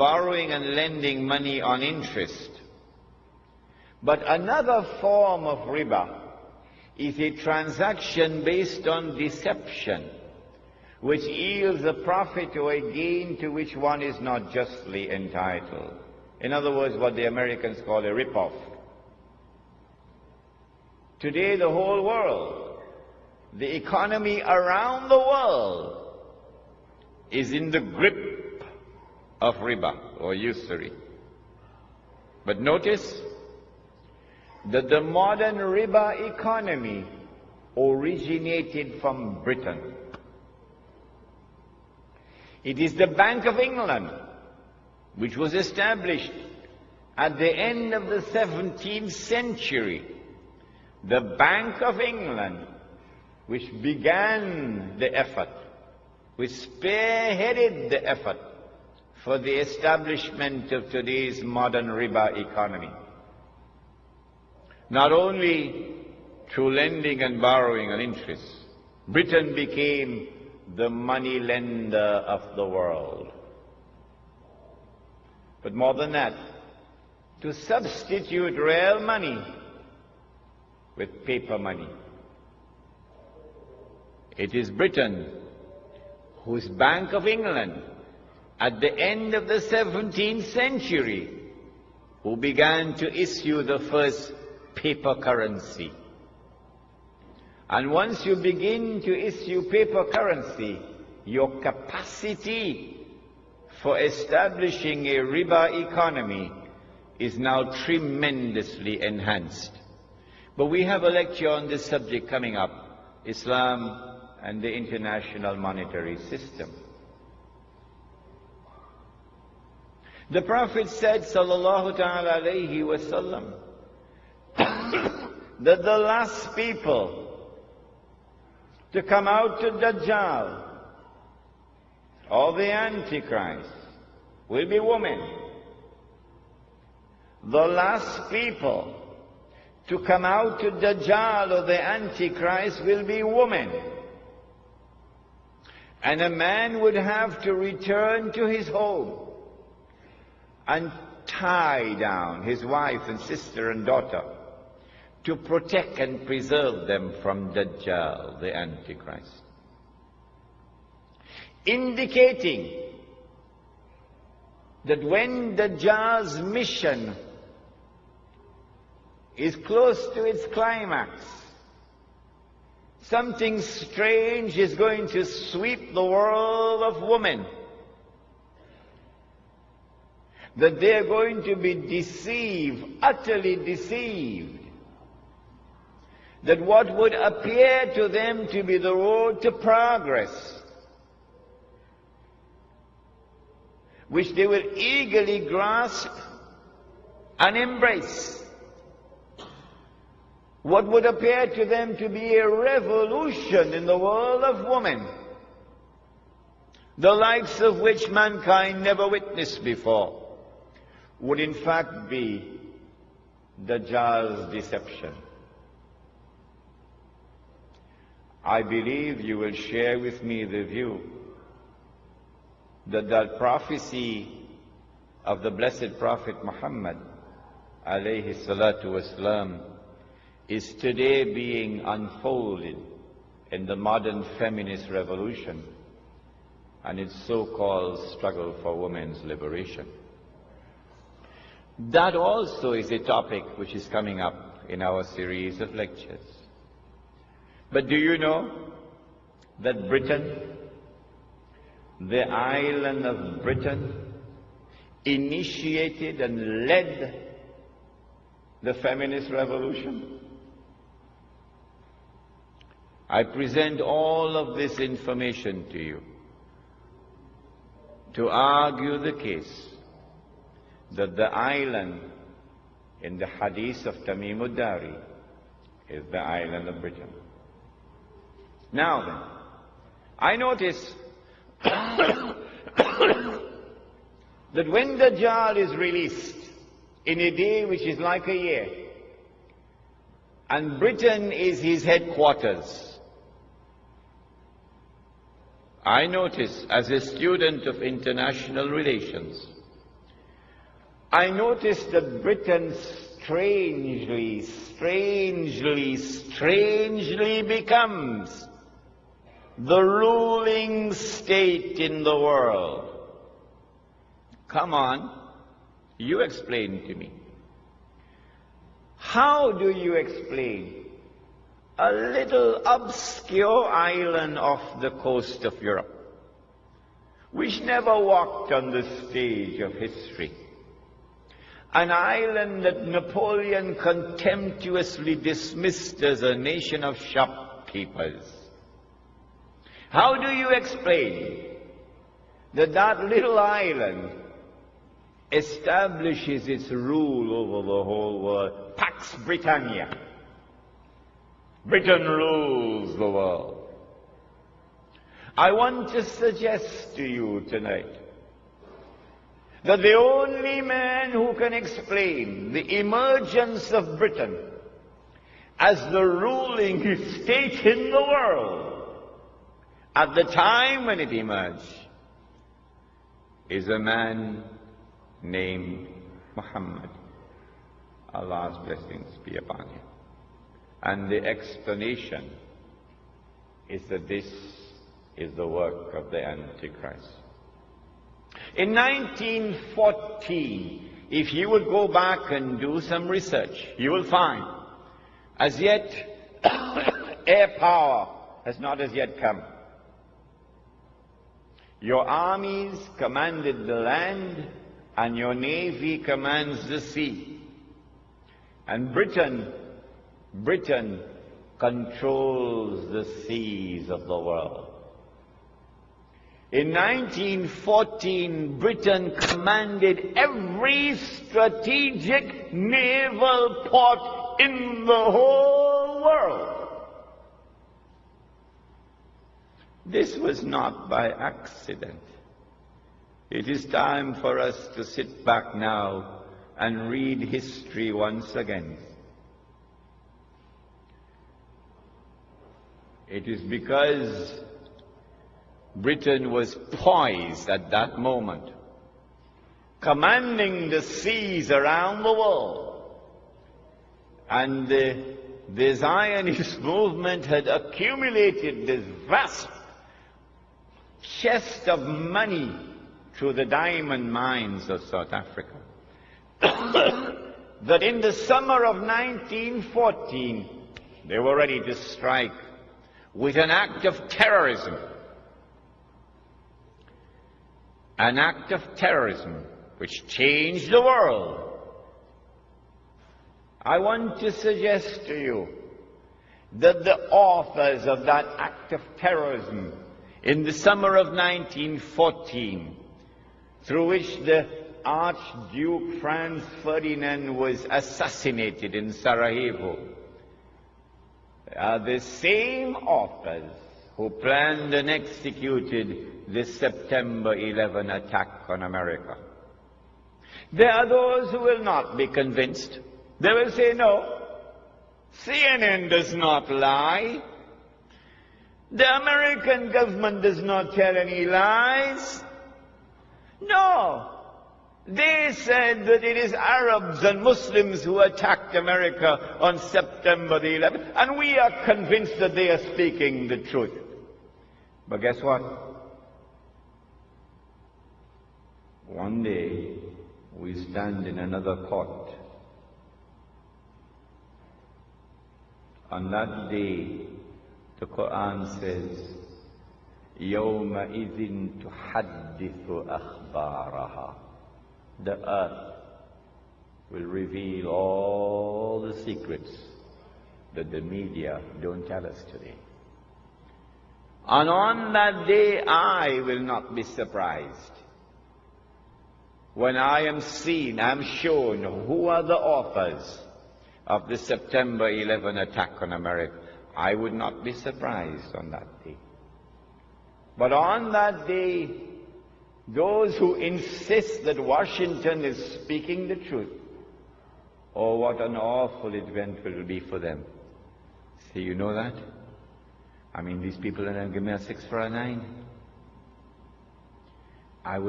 borrowing and lending money on interest. But another form of riba is a transaction based on deception, which yields a profit or a gain to which one is not justly entitled. In other words, what the Americans call a rip-off. Today, the whole world, the economy around the world, is in the grip of riba or usury. But notice that the modern riba economy originated from Britain. It is the Bank of England, which was established at the end of the 17th century. The Bank of England, which began the effort, which spearheaded the effort for the establishment of today's modern riba economy. Not only through lending and borrowing and interest, Britain became the money lender of the world. But more than that, to substitute real money with paper money. It is Britain, whose Bank of England, at the end of the 17th century, who began to issue the first paper currency. And once you begin to issue paper currency, your capacity for establishing a riba economy is now tremendously enhanced. But we have a lecture on this subject coming up, Islam and the International Monetary System. The Prophet said, sallallahu ta'ala alayhi wa sallam, that the last people to come out to Dajjal, or the Antichrist, will be women. The last people to come out to Dajjal or the Antichrist will be women. And a man would have to return to his home and tie down his wife and sister and daughter to protect and preserve them from Dajjal, the Antichrist. Indicating that when Dajjal's mission is close to its climax, something strange is going to sweep the world of women. That they are going to be deceived, utterly deceived. That what would appear to them to be the road to progress, which they will eagerly grasp and embrace, what would appear to them to be a revolution in the world of women, the likes of which mankind never witnessed before, would in fact be Dajjal's deception. I believe you will share with me the view that the prophecy of the blessed Prophet Muhammad alayhi salatu wasalam is today being unfolded in the modern feminist revolution and its so-called struggle for women's liberation. That also is a topic which is coming up in our series of lectures. But do you know that Britain, the island of Britain, initiated and led the feminist revolution? I present all of this information to you to argue the case that the island in the hadith of Tamim Dari is the island of Britain. Now then, I notice that when Dajjal is released in a day which is like a year, and Britain is his headquarters, I notice as a student of international relations I noticed that Britain strangely becomes the ruling state in the world. Come on, you explain to me. How do you explain a little obscure island off the coast of Europe, which never walked on the stage of history? An island that Napoleon contemptuously dismissed as a nation of shopkeepers. How do you explain that that little island establishes its rule over the whole world? Pax Britannia. Britain rules the world. I want to suggest to you tonight that the only man who can explain the emergence of Britain as the ruling state in the world at the time when it emerged is a man named Muhammad. Allah's blessings be upon him. And the explanation is that this is the work of the Antichrist. In 1914, if you would go back and do some research, you will find, as yet, air power has not as yet come. Your armies commanded the land, and your navy commands the sea. And Britain controls the seas of the world. In 1914, Britain commanded every strategic naval port in the whole world. This was not by accident. It is time for us to sit back now and read history once again. It is because Britain was poised at that moment, commanding the seas around the world, and the Zionist movement had accumulated this vast chest of money through the diamond mines of South Africa, that in the summer of 1914 they were ready to strike with an act of terrorism. An act of terrorism which changed the world. I want to suggest to you that the authors of that act of terrorism in the summer of 1914, through which the Archduke Franz Ferdinand was assassinated in Sarajevo, are the same authors who planned and executed the September 11 attack on America. There are those who will not be convinced. They will say, no, CNN does not lie. The American government does not tell any lies. No, they said that it is Arabs and Muslims who attacked America on September the 11th, and we are convinced that they are speaking the truth. But guess what? One day, we stand in another court. On that day, the Qur'an says, يَوْمَئِذٍ تُحَدِّثُ أَخْبَارَهَا. The earth will reveal all the secrets that the media don't tell us today. And on that day, I will not be surprised when I am shown who are the authors of the September 11 attack on America. I would not be surprised on that day. But on that day, those who insist that Washington is speaking the truth, oh, what an awful event it will be for them. See, you know that? I mean, these people are going to give me a 6 for a 9.